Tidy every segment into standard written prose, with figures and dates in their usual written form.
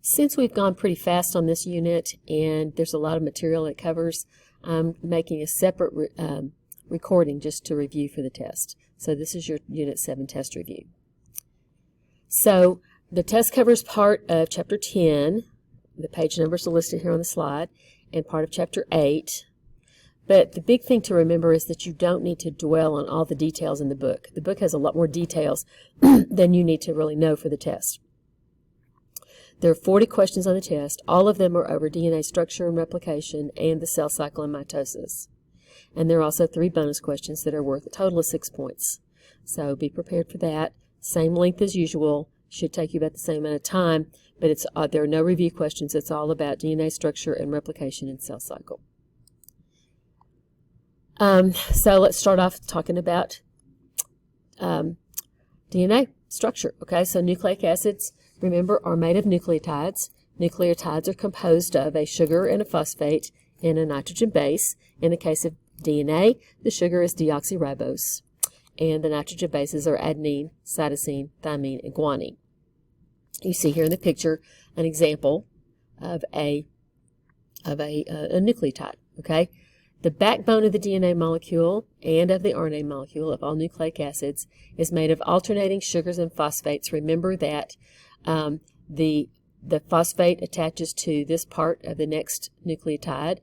Since we've gone pretty fast on this unit and there's a lot of material it covers, I'm making a separate recording just to review for the test. So this is your Unit 7 test review. So the test covers part of Chapter 10. The page numbers are listed here on the slide, and part of Chapter 8. But the big thing to remember is that you don't need to dwell on all the details in the book. The book has a lot more details than you need to really know for the test. There are 40 questions on the test. All of them are over DNA structure and replication and the cell cycle and mitosis. And there are also 3 bonus questions that are worth a total of 6 points. So be prepared for that. Same length as usual. Should take you about the same amount of time, but there are no review questions. It's all about DNA structure and replication and cell cycle. So let's start off talking about DNA structure. Okay, so nucleic acids, remember, are made of nucleotides. Nucleotides are composed of a sugar and a phosphate and a nitrogen base. In the case of DNA, the sugar is deoxyribose, and the nitrogen bases are adenine, cytosine, thymine, and guanine. You see here in the picture an example of a nucleotide. Okay, the backbone of the DNA molecule and of the RNA molecule of all nucleic acids is made of alternating sugars and phosphates. Remember that the phosphate attaches to this part of the next nucleotide,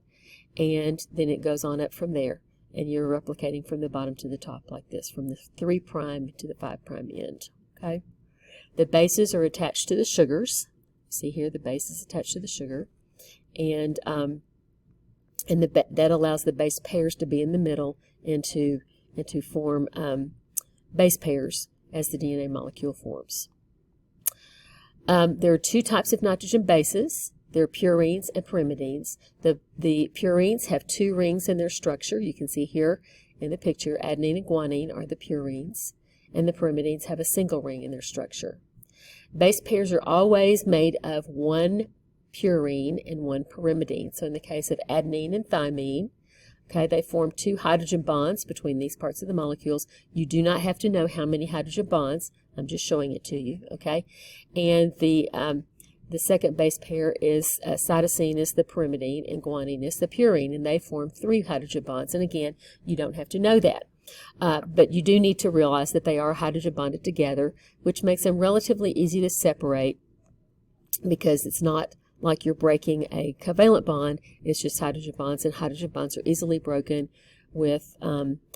and then it goes on up from there, and you're replicating from the bottom to the top like this, from the 3' to the 5' end. Okay, the bases are attached to the sugars. See here, the base is attached to the sugar, and that allows the base pairs to be in the middle and to form base pairs as the DNA molecule forms. There are 2 types of nitrogen bases. There are purines and pyrimidines. The purines have 2 rings in their structure. You can see here in the picture, adenine and guanine are the purines, and the pyrimidines have a single ring in their structure. Base pairs are always made of 1 purine and 1 pyrimidine. So in the case of adenine and thymine, okay, they form 2 hydrogen bonds between these parts of the molecules. You do not have to know how many hydrogen bonds. I'm just showing it to you, okay? And the second base pair is cytosine is the pyrimidine and guanine is the purine, and they form 3 hydrogen bonds. And again, you don't have to know that. But you do need to realize that they are hydrogen bonded together, which makes them relatively easy to separate because it's not like you're breaking a covalent bond. It's just hydrogen bonds, and hydrogen bonds are easily broken with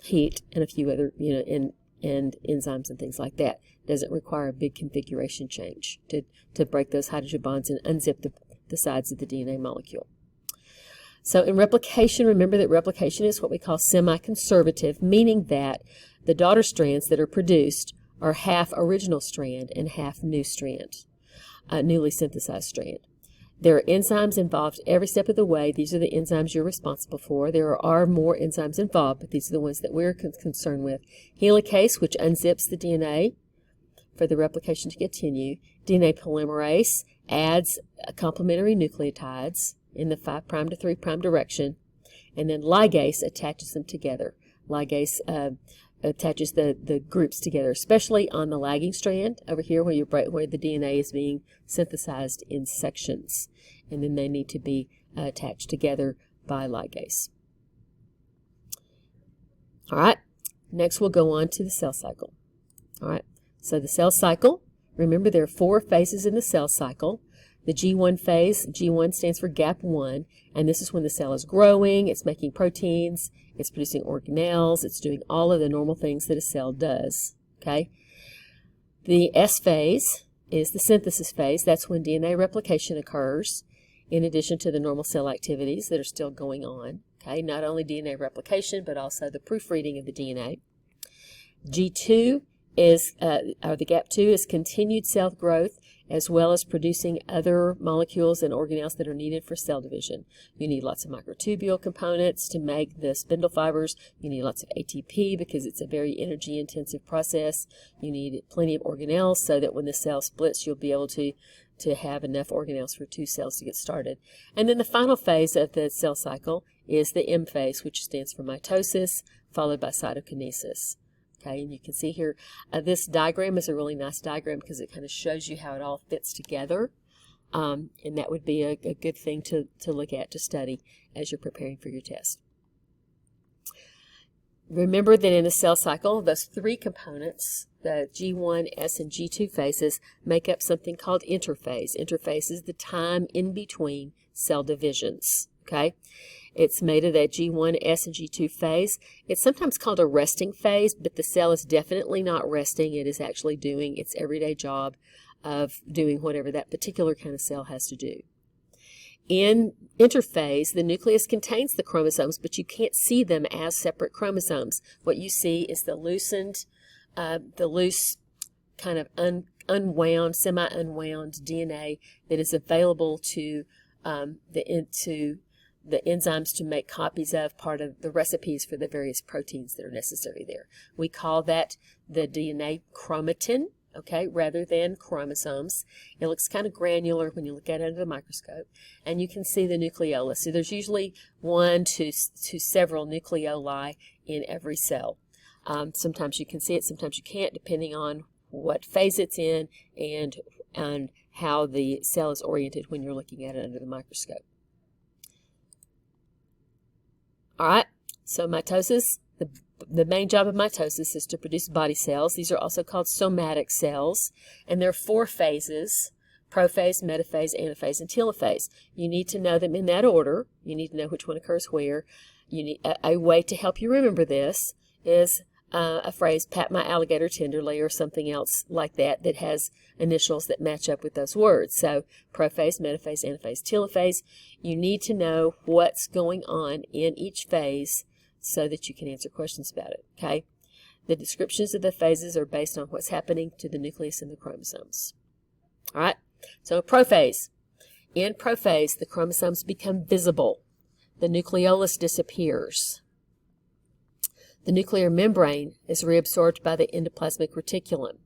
heat and a few other, and enzymes and things like that. It doesn't require a big configuration change to break those hydrogen bonds and unzip the sides of the DNA molecule. So in replication, remember that replication is what we call semi-conservative, meaning that the daughter strands that are produced are half original strand and half new strand, newly synthesized strand. There are enzymes involved every step of the way. These are the enzymes you're responsible for. There are more enzymes involved, but these are the ones that we're concerned with. Helicase, which unzips the DNA for the replication to continue. DNA polymerase adds complementary nucleotides in the 5' to 3' direction. And then ligase attaches them together. Ligase attaches the groups together, especially on the lagging strand over here where the DNA is being synthesized in sections. And then they need to be attached together by ligase. All right, next we'll go on to the cell cycle. All right, so the cell cycle, remember there are 4 phases in the cell cycle. The G1 phase, G1 stands for gap 1, and this is when the cell is growing, it's making proteins, it's producing organelles, it's doing all of the normal things that a cell does. Okay. The S phase is the synthesis phase. That's when DNA replication occurs, in addition to the normal cell activities that are still going on. Okay, not only DNA replication, but also the proofreading of the DNA. G2 is, the gap 2 is continued cell growth, as well as producing other molecules and organelles that are needed for cell division. You need lots of microtubule components to make the spindle fibers. You need lots of ATP because it's a very energy-intensive process. You need plenty of organelles so that when the cell splits, you'll be able to have enough organelles for 2 cells to get started. And then the final phase of the cell cycle is the M phase, which stands for mitosis, followed by cytokinesis. Okay, and you can see here, this diagram is a really nice diagram because it kind of shows you how it all fits together. And that would be a good thing to look at, to study as you're preparing for your test. Remember that in a cell cycle, those three components, the G1, S, and G2 phases, make up something called interphase. Interphase is the time in between cell divisions. Okay? It's made of that G1, S, and G2 phase. It's sometimes called a resting phase, but the cell is definitely not resting. It is actually doing its everyday job of doing whatever that particular kind of cell has to do. In interphase, the nucleus contains the chromosomes, but you can't see them as separate chromosomes. What you see is the loose kind of unwound, semi-unwound DNA that is available to the enzymes to make copies of, part of the recipes for the various proteins that are necessary there. We call that the DNA chromatin, okay, rather than chromosomes. It looks kind of granular when you look at it under the microscope, and you can see the nucleolus. So there's usually one to several nucleoli in every cell. Sometimes you can see it, sometimes you can't, depending on what phase it's in and how the cell is oriented when you're looking at it under the microscope. All right, so mitosis, the main job of mitosis is to produce body cells. These are also called somatic cells, and there are 4 phases: prophase, metaphase, anaphase, and telophase. You need to know them in that order. You need to know which one occurs where. You need a way to help you remember this is a phrase, pat my alligator tenderly, or something else like that that has initials that match up with those words. So prophase, metaphase, anaphase, telophase. You need to know what's going on in each phase so that you can answer questions about it, okay? The descriptions of the phases are based on what's happening to the nucleus and the chromosomes. All right, so prophase. In prophase, the chromosomes become visible. The nucleolus disappears. The nuclear membrane is reabsorbed by the endoplasmic reticulum.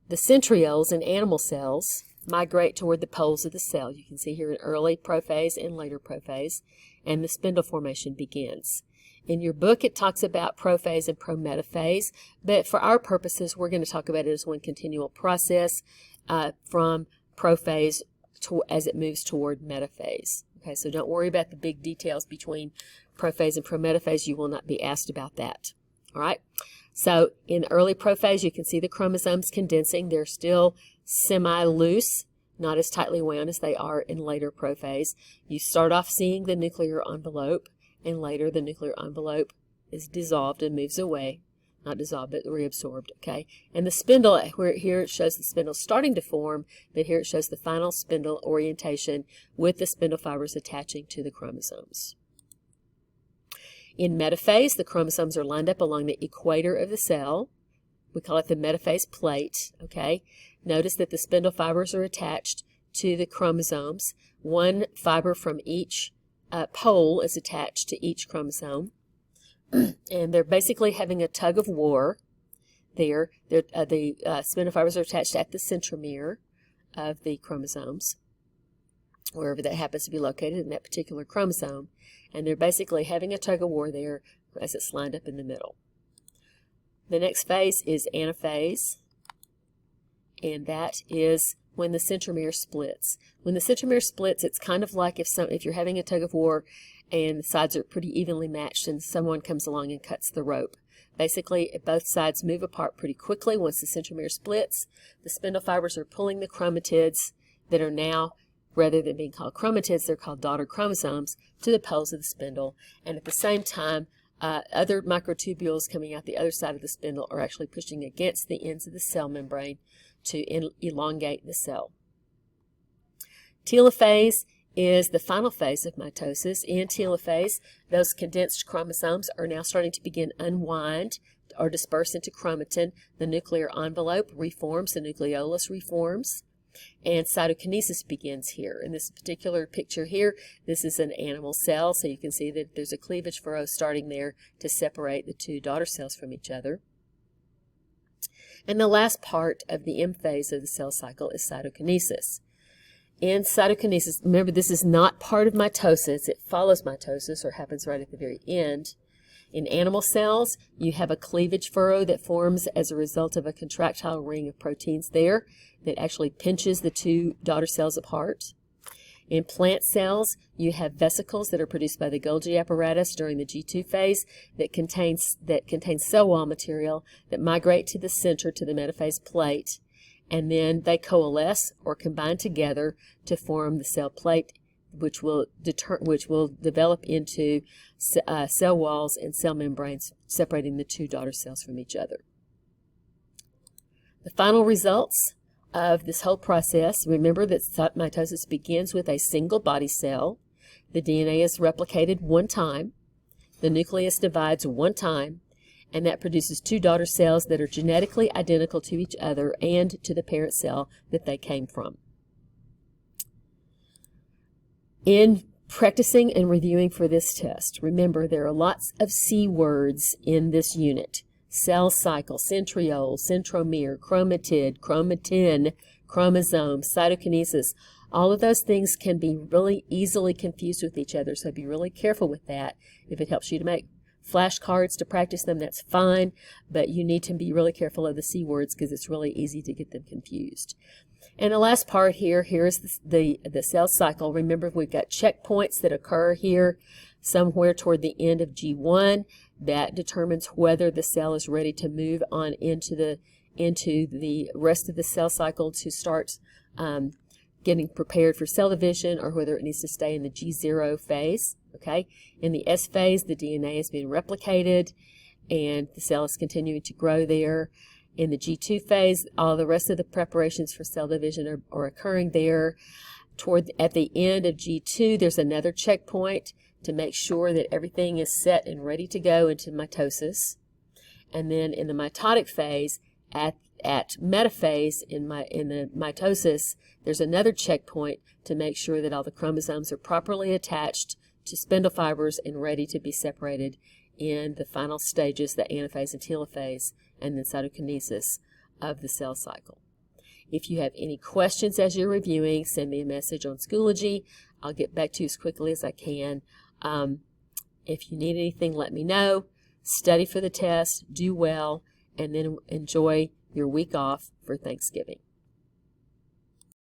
The centrioles in animal cells migrate toward the poles of the cell. You can see here in early prophase and later prophase, and the spindle formation begins. In your book, it talks about prophase and prometaphase, but for our purposes, we're going to talk about it as one continual process from prophase as it moves toward metaphase. Okay, so don't worry about the big details between prophase and prometaphase. You will not be asked about that. All right, so in early prophase, you can see the chromosomes condensing. They're still semi-loose, not as tightly wound as they are in later prophase. You start off seeing the nuclear envelope, and later the nuclear envelope is dissolved and moves away. Not dissolved, but reabsorbed, okay? And the spindle, where here it shows the spindle starting to form, but here it shows the final spindle orientation with the spindle fibers attaching to the chromosomes. In metaphase, the chromosomes are lined up along the equator of the cell. We call it the metaphase plate, okay? Notice that the spindle fibers are attached to the chromosomes. One fiber from each pole is attached to each chromosome, and they're basically having a tug of war there. The spindle fibers are attached at the centromere of the chromosomes, wherever that happens to be located in that particular chromosome, and they're basically having a tug of war there as it's lined up in the middle. The next phase is anaphase, and that is when the centromere splits. When the centromere splits, it's kind of like if you're having a tug of war and the sides are pretty evenly matched and someone comes along and cuts the rope. Basically, both sides move apart pretty quickly once the centromere splits. The spindle fibers are pulling the chromatids that are now, rather than being called chromatids, they're called daughter chromosomes, to the poles of the spindle. And at the same time, other microtubules coming out the other side of the spindle are actually pushing against the ends of the cell membrane to elongate the cell. Telophase is the final phase of mitosis. In telophase, those condensed chromosomes are now starting to begin unwind or disperse into chromatin. The nuclear envelope reforms, the nucleolus reforms, and cytokinesis begins here. In this particular picture here, this is an animal cell, so you can see that there's a cleavage furrow starting there to separate the two daughter cells from each other. And the last part of the M phase of the cell cycle is cytokinesis. In cytokinesis, remember, this is not part of mitosis. It follows mitosis or happens right at the very end. In animal cells, you have a cleavage furrow that forms as a result of a contractile ring of proteins there that actually pinches the two daughter cells apart. In plant cells, you have vesicles that are produced by the Golgi apparatus during the G2 phase that contains cell wall material that migrate to the center to the metaphase plate, and then they coalesce or combine together to form the cell plate, which will develop into cell walls and cell membranes separating the two daughter cells from each other. The final results of this whole process, remember that mitosis begins with a single body cell. The DNA is replicated one time. The nucleus divides one time, and that produces two daughter cells that are genetically identical to each other and to the parent cell that they came from. In practicing and reviewing for this test, remember there are lots of C words in this unit. Cell cycle, centriole, centromere, chromatid, chromatin, chromosome, cytokinesis. All of those things can be really easily confused with each other, so be really careful with that. If it helps you to make flashcards to practice them, that's fine, but you need to be really careful of the C words because it's really easy to get them confused. And the last part here is the cell cycle. Remember, we've got checkpoints that occur here somewhere toward the end of G1. That determines whether the cell is ready to move on into the rest of the cell cycle to start getting prepared for cell division, or whether it needs to stay in the G0 phase. Okay, in the S phase, the DNA is being replicated and the cell is continuing to grow there. In the G2 phase, all the rest of the preparations for cell division are occurring there. At the end of G2, there's another checkpoint to make sure that everything is set and ready to go into mitosis. And then in the mitotic phase, at metaphase in the mitosis, there's another checkpoint to make sure that all the chromosomes are properly attached to spindle fibers and ready to be separated in the final stages, the anaphase and telophase, and then cytokinesis of the cell cycle. If you have any questions as you're reviewing, send me a message on Schoology. I'll get back to you as quickly as I can. If you need anything, let me know. Study for the test, do well, and then enjoy your week off for Thanksgiving.